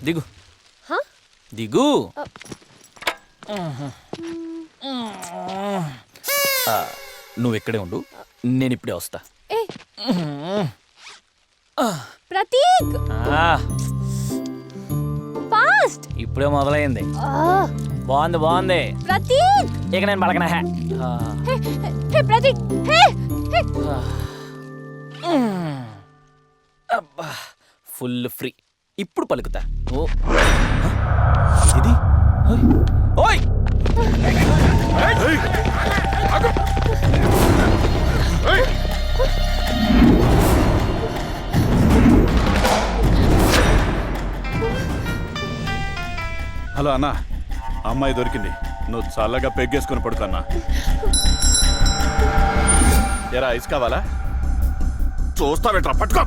దిగు దిగు. నువ్వు ఇక్కడే ఉండు, నేను ఇప్పుడే వస్తా. ప్రతీక్ ఫాస్ట్. ఇప్పుడే మొదలైంది. బాగుంది బాగుంది. ప్రతీక్ ఇక నేను పలకనా. హే ప్రతీక్ హే హే. అబ్బా ఫుల్ ఫ్రీ. ఇప్పుడు పలుకుతా. ఓ ఇది ఓయ్. హలో అన్నా, అమ్మాయి దొరికింది. నువ్వు చల్లగా పెగ్గేసుకుని పడుకన్నా. ఎరా ఐస్ కావాలా? చూస్తావేట్రా, పట్టుకో.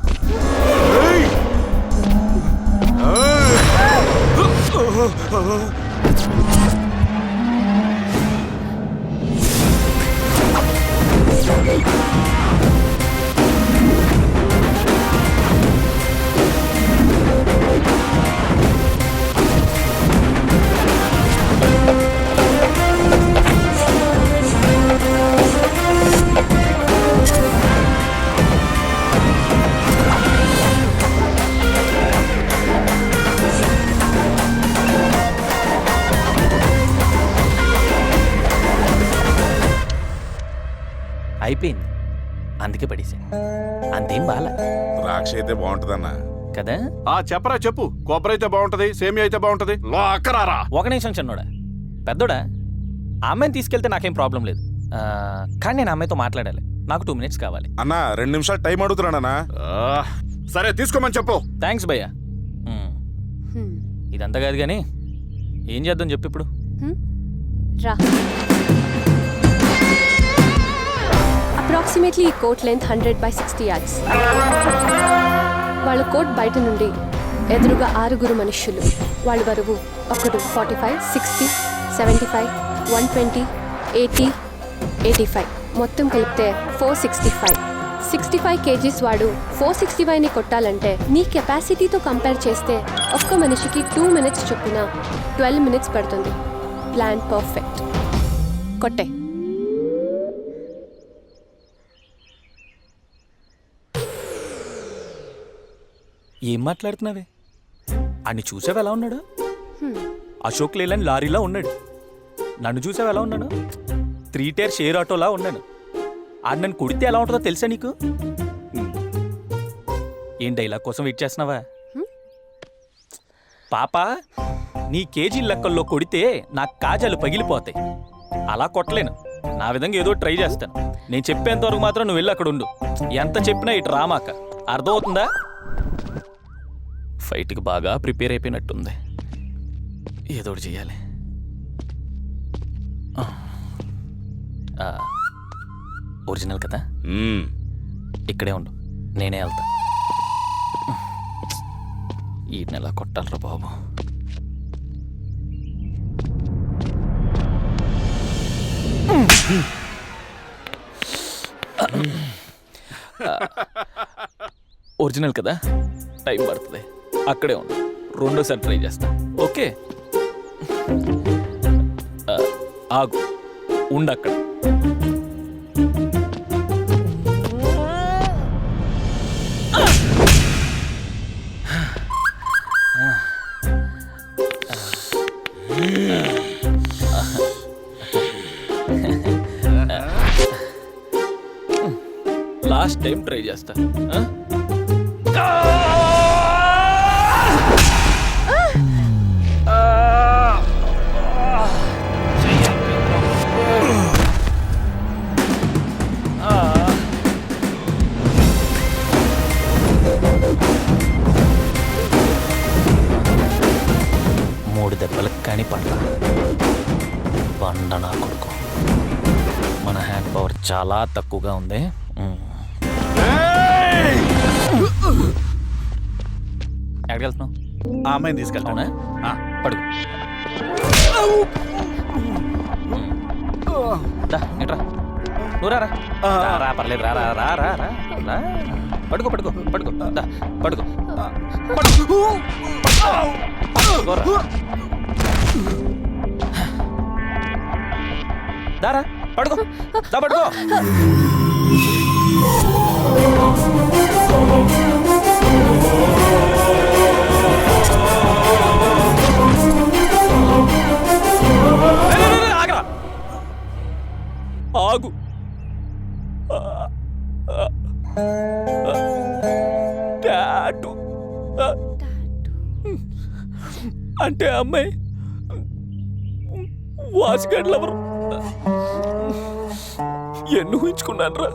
అయిపోయింది, అందుకే పడేసాను. అంతేం బాలా. ద్రాక్ష అయితే బాగుంటదన్నా కదా. చెప్పరా చెప్పు. కొబ్బరి అయితే బాగుంటది, సేమియా అయితే బాగుంటది. అక్కరారా. ఒక నిమిషం చిన్నోడా. పెద్దోడా, ఆ అమ్మాయిని తీసుకెళ్తే నాకేం ప్రాబ్లం లేదు. కానీ నేను అమ్మాయితో మాట్లాడాలి. నాకు 2 minutes కావాలి. అన్నా 2 నిమిషాలు టైం అడుగుతున్నాడన్నా. సరే తీసుకోమని చెప్పు. థ్యాంక్స్ భయ్యా. ఇదంతా కాదు కానీ ఏం చేద్దాం చెప్పు ఇప్పుడు. రా. అప్రాక్సిమేట్లీ ఈ కోట్ లెంత్ 100/60 yards. వాళ్ళ కోట్ బయట నుండి ఎదురుగా 6 మనుష్యులు. వాళ్ళ బరువు ఒకడు 45, 60, 75, 120, 80, 85 మొత్తం కలిపితే 465. 65 kgs వాడు 465ని కొట్టాలంటే నీ కెపాసిటీతో కంపేర్ చేస్తే ఒక్క మనిషికి 2 minutes చొప్పున 12 minutes పడుతుంది. Plan perfect. కొట్టే. ఏం మాట్లాడుతున్నావే? అన్ని చూసావు ఎలా ఉన్నాడు? అశోక్ లేలని లారీలా ఉన్నాడు. నన్ను చూసావు ఎలా ఉన్నాడు? 3 tier షేర్ ఆటోలా ఉన్నాను. ఆడు నన్ను కొడితే ఎలా ఉంటుందో తెలుసా నీకు? ఏం డైలాగ్ కోసం వెయిట్ చేస్తున్నావా? పాప, నీ కేజీ లెక్కల్లో కొడితే నా కాజాలు పగిలిపోతాయి. అలా కొట్టలేను. నా విధంగా ఏదో ట్రై చేస్తాను. నేను చెప్పేంత వరకు మాత్రం నువ్వు వెళ్ళి అక్కడ ఉండు. ఎంత చెప్పినా ఇటు రామాక. అర్థమవుతుందా? ఫైట్కి బాగా ప్రిపేర్ అయిపోయినట్టుంది. ఏదో ఒకటి చెయ్యాలి. ఒరిజినల్ కదా. ఇక్కడే ఉండు, నేనే వెళ్తా. ఈ నెల కొట్టాలరా బాబు. ఒరిజినల్ కదా, టైం పడుతుంది. అక్కడే ఉండు, రెండోసారి ట్రై చేస్తా. ఓకే, ఆగు, ఉండక్కడ. లాస్ట్ టైం ట్రై చేస్తా. కానీ బండ నా కొడుకు. మన హ్యాండ్ పవర్ చాలా తక్కువగా ఉంది. ఎక్కడికి వెళ్తున్నావు? ఆ అమ్మాయిని తీసుకెళ్తానా? పడుగు. ఎట్రా నువ్వు రా రా పర్లేదు రా రా రా రా రా రా పడుకో పడుకో పడుకో దా, పడుకో పడుకోరా. దారా పడుకో దా పడుకో. ఆగరా ఆగు. టాటూ అంటే అమ్మాయి వాసిగడ్లెవరు ఎన్ని ఊహించుకున్నాను రా.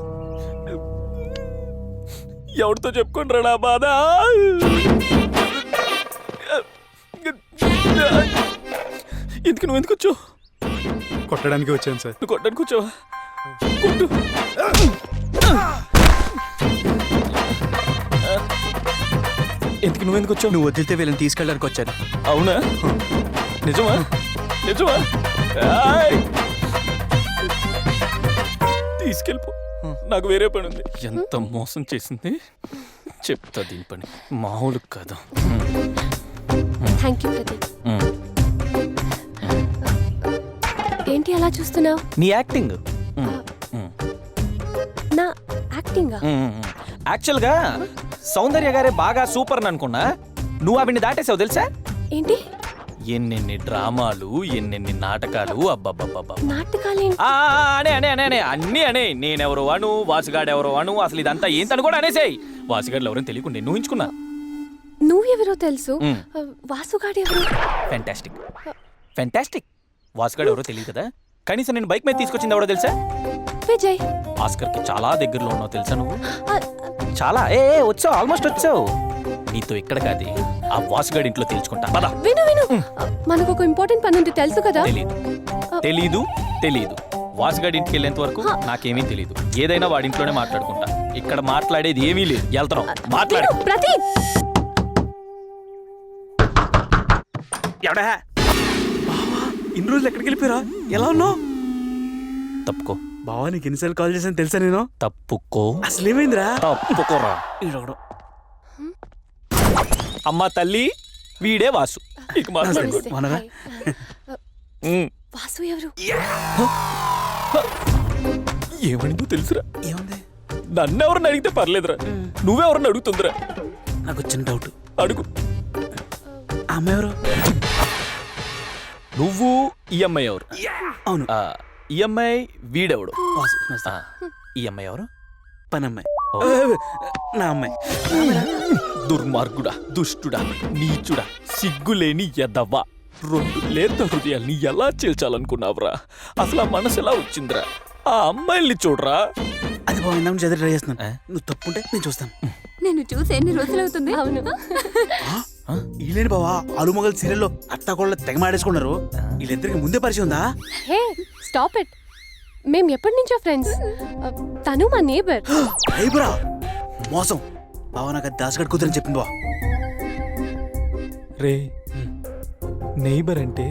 ఎవరితో చెప్పుకుంటారా నా బాధ. ఎందుకు నువ్వు ఎందుకు వచ్చావు? కొట్టడానికి వచ్చాను సార్. నువ్వు కొట్టడానికి వచ్చావా? కొట్టు. ఎందుకు నువ్వు ఎందుకు వచ్చావు? నువ్వు వదిలితే వీళ్ళని తీసుకెళ్ళడానికి వచ్చాను. అవునా? నిజమా? నిజమా? ఏయ్! తీసుకెళ్ళిపో, నాకు వేరే పని ఉంది. ఎంత మోసం చేసింది చెప్తా దీని పని. మామూలు కదా. Thank you Pradeep. ఏంటి అలా చూస్తున్నావు? నీ యాక్టింగ్. నా యాక్టింగా? యాక్చువల్గా సౌందర్య గారే బాగా సూపర్ అని అనుకున్నా. నువ్వు ఆవిడ్ని దాటేసావు తెలుసా? ఏంటి ఎన్నెన్ని డ్రామాలు, ఎన్నెన్ని నాటకాలు. అబ్బబ్బబ్బబ్బా. నాటకాలేంటి? అనే అనే అనే అనే అన్నీ అనే. నేనెవరో అను, వాసుగాడెవరో అను, అసలు ఇదంతా ఏంటని కూడా అనేసాయి. వాసుగాడులు ఎవరని తెలియకుండా నేను ఊహించుకున్నా. నువ్వెవరో తెలుసు, వాసుగాడు ఎవరు? Fantastic fantastic. వాసుగాడు ఎవరో తెలియదు కదా. కనీసం నేను బైక్ మీద తీసుకొచ్చింది ఎవరో తెలుసా? విజయ్. ఆస్కర్కి చాలా దగ్గరలో ఉన్నావు తెలుసా నువ్వు? ఆ, చాలా వచ్చావు, ఆల్మోస్ట్ వచ్చావు. నీతో ఇక్కడ కాదు, ఆ వాసుగాడి ఇంట్లో తెలుసుకుంటా. పద. విను విను, మనకు ఒక ఇంపార్టెంట్ పని ఉంది తెలుసు కదా. తెలీదు తెలీదు. వాసుగాడి ఇంటికి వెళ్ళేంత వరకు నాకేమీ తెలీదు. ఏదైనా వాడి ఇంట్లోనే మాట్లాడుకుంటా. ఇక్కడ మాట్లాడేది ఏమీ లేదు. వెళ్తాం, మాట్లాడు. ప్రదీప్. ఎవడా ఇన్ని రోజులు ఎక్కడికి వెళ్ళిపోయారా? ఎలా ఉన్నావు? తప్పుకో బావా, నీకు ఎన్నిసార్లు కాల్ చేశాను తెలుసా నేను? తప్పుకో. అసలు ఏమైందిరా? తప్పుకోరా. ఈడొకడు. అమ్మా తల్లి, వీడే వాసు. ఇక మాట్లాడు. నమస్తే. మనరా? హాయ్. వాసు ఎవరు? ఏమనిందో తెలుసురా? ఏముంది? నన్నెవరని అడిగితే పర్లేదురా, నువ్వెవరని అడుగుతుందిరా. నాకు వచ్చిన డౌట్. అడుగు. ఆ అమ్మాయి ఎవరు? నువ్వు ఈ అమ్మాయి ఎవరు? అవును, ఈ అమ్మాయి వీడెవడు? వాసు. ఈ అమ్మాయి ఎవరు? పని అమ్మాయి. ఓ. నా అమ్మాయి. దుర్మార్గుడా, దుష్టుడా, నీచుడా, సిగ్గులేని ఎదవ్వా. రెండు లేత హృదయాల్ని ఎలా చేల్చాలనుకున్నావురా? అసలు ఆ మనసు ఎలా వచ్చిందిరా? ఆ అమ్మాయిల్ని చూడరా. అది బావ, ఇందాక నుంచి అదే ట్రై చేస్తున్నాను. నువ్వు తప్పుంటే నేను చూస్తాను. నేను చూసి ఎన్ని రోజులవుతుంది? అవును. వీళ్ళేంటి బావా, అలుమగల్ సీరియల్లో అత్తాకోళ్ళ తెగ మాడేసుకున్నారు. వీళ్ళిద్దరికి ముందే పరిచయం ఉందా? హే స్టాప్ ఇట్. మేము ఎప్పటి నుంచో ఫ్రెండ్స్. తను మా నేబర్. అయిపోరా మోసం. బావా, నాకు అది దాసగడ్ కూతురని చెప్పింది బావ. రే, నైబర్ అంటే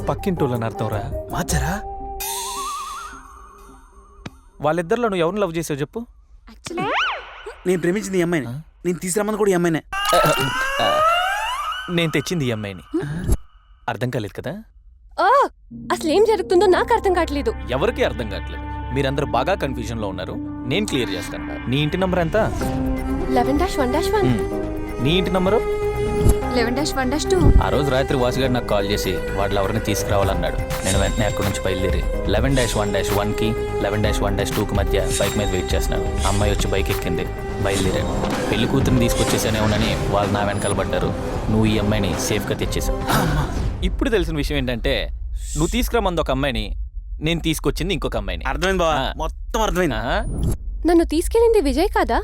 పక్కింటోళ్ళని అర్థం రా. మార్చారా? వాళ్ళిద్దరిలో నువ్వు ఎవరిని లవ్ చేసావు చెప్పు? నేను ప్రేమించింది ఈ అమ్మాయిని. నేను తీసుకురమ్మని కూడా ఈ అమ్మాయినే. నేను తెచ్చింది ఈ అమ్మాయిని. అర్థం కాలేదు కదా? అసలు ఏం జరుగుతుందో నాకు అర్థం కావట్లేదు. ఎవరికీ అర్థం కావట్లేదు. మీరందరూ బాగా కన్ఫ్యూజన్ లో ఉన్నారు. నేను క్లియర్ చేస్తాను. నీ ఇంటి నంబర్ ఎంత? 11-1-1. నీ ఇంటి నంబరు? 11-1-2. ఆ రోజు రాత్రి వాసుగారు నాకు కాల్ చేసి వాళ్ళు ఎవరిని తీసుకురావాలన్నాడు. నేను వెంటనే అక్కడి నుంచి బయలుదేరి 11-1-1కి 11-1-2కి మధ్య బైక్ మీద వెయిట్ చేస్తున్నాను. అమ్మాయి వచ్చి బైక్ ఎక్కింది, బయలుదేరాను. పెళ్లి కూతురిని తీసుకొచ్చేసానేమోనని వాళ్ళు నా వెనకాల పడ్డారు. నువ్వు ఈ అమ్మాయిని సేఫ్గా తెచ్చేసావు. ఇప్పుడు తెలిసిన విషయం ఏంటంటే, నువ్వు తీసుకురామంది ఒక అమ్మాయిని, నేను తీసుకొచ్చింది ఇంకొక అమ్మాయిని. అర్థమైంది బావా, మొత్తం అర్థమైంది. ఆహా. నన్ను తీసుకెళ్ళింది విజయ్ కాదా?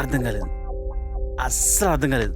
అర్థం కాలేదు, అస్సలు అర్థం కాలేదు.